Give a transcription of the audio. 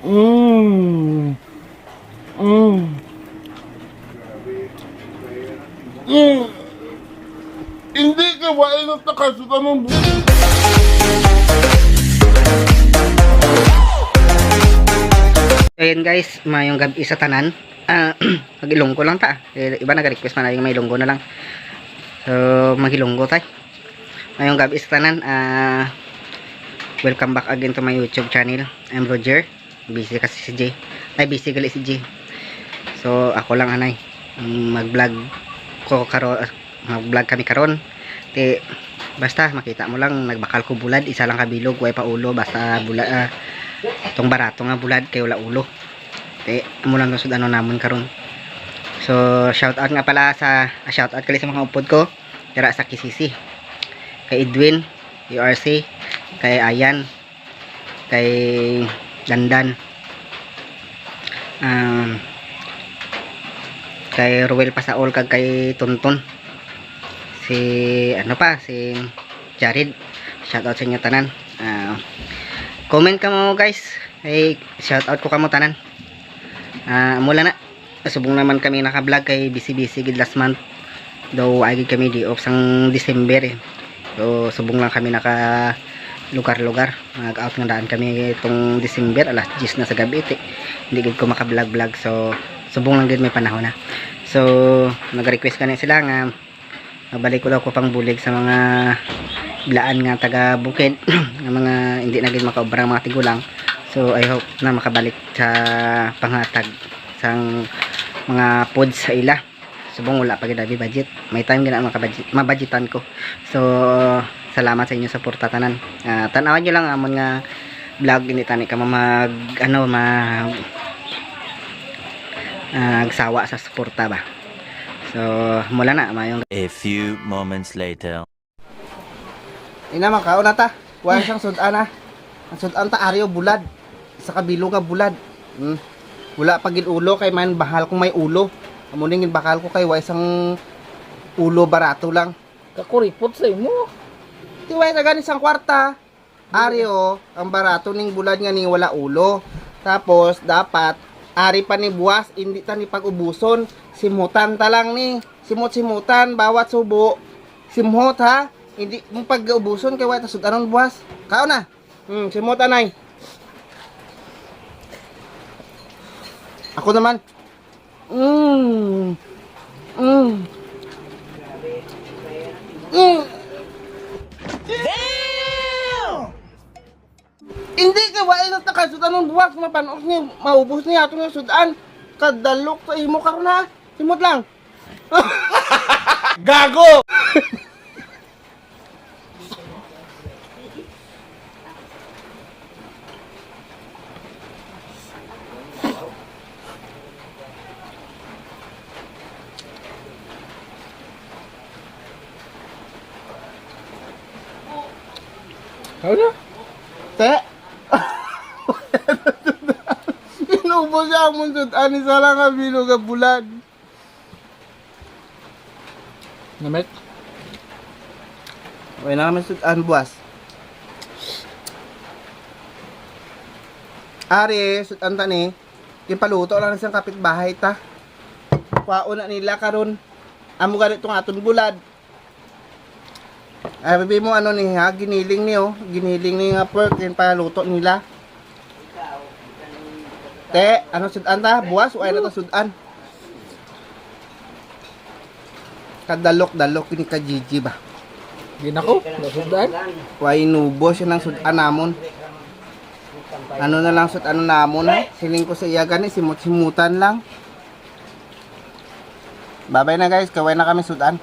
Mm. Mm. Mm. Hindi ka wain at nakasuta ng Ayan guys, mayong gabi sa tanan. Mag-ilonggo lang ta. Iba nag-request man na yung may ilonggo na lang. So, mag-ilonggo tayo. Mayong gabi sa tanan. Welcome back again to my YouTube channel. I'm Roger. Busy kasi si Jay. Ay, busy gali si Jay. So, ako lang anay. Mag-vlog ko karon, mag-vlog kami karon. Basta makita mo lang nagbakal ko bulad, isa lang kabilog, way pa ulo, basta bulad itong barato nga bulad kay wala ulo. Amo lang gusod ano namon karon. So, shout out nga pala sa shout out kali sa mga upod ko. Dira sa Kisisi. Kay Edwin, URC, kay Ayan, kay Dandan. Kay Ruel Pasaol kag kay Tonton. Si si Jared. Shout out sa inyo tanan. Comment ka mo guys. Hey, shout out ko kamo tanan. Mula na subong naman kami naka-vlog kay busy gid last month. Daw ay kami di off sang December eh. So subong lang kami naka lugar-lugar. Nag-out nga daan kami itong December alas 10 na sa gabi hindi gid ko maka-vlog. So subong lang gid may panahon na. So nag-request kani sila nga mabalik ko daw ko pang bulig sa mga blaan nga taga bukid nga mga hindi na gid makaobra mga tigulang. So I hope na makabalik sa panghatag sang mga pods sa ila. Subong wala pa gid budget. May time gina mabudgetan ko. So salamat sa inyo suporta tanan. Tanawan niyo lang amon nga vlog ini tani ka mag agsawa sa suporta ba. So mula na mayong a few moments later. Ina makaon na ta. Wa siyang sudan ha. Ang sudan ta aryo bulad. Sa kabilo nga bulad. Wala pagid ulo kay man bahal kung may ulo. Amo ning bakal ko kay wa isang ulo barato lang. kakuripot sa imo. Ti wa sa gani sang kwarta. Aryo ang barato ning bulad nga ning wala ulo. Tapos dapat ari pa ni buwas hindi ta ni pag-ubuson. Simutan ta lang ni. Simut-simutan bawat subo. Simhot ha. Hindi mong pag-ubuson kay wala tasud anon buwas. Kao na. Simot anay. Ako naman. Damn! Hindi ka wala na takasud anon buwas mapanos ni maubos niya ato nga sudan. Kadalok sa imo karon na. Simot lang. Gago! Ano? Te? Inubos siya ang munsod. Ani sa lang ang bilog ang bulad. Namit? Okay na kami sudan buwas. Ari, sudan ta ni. Kipaluto lang siyang kapitbahay ta. Kwaon na nila karon. Amo ganito nga aton bulad. Ay, baby mo ano ni ha, giniling ni oh. Giniling ni nga pork, yung paluto nila. Te, ano sudan ta? Buwas o ay na ta sudan? Kadalok-dalok ni ka Gigi ba? Ginako, nasudan. Way nubo siya ng sudan namon. Ano na lang sudan namon ha? Siling ko sa iya gani, simut-simutan lang. Babay na guys, kaway na kami sudan.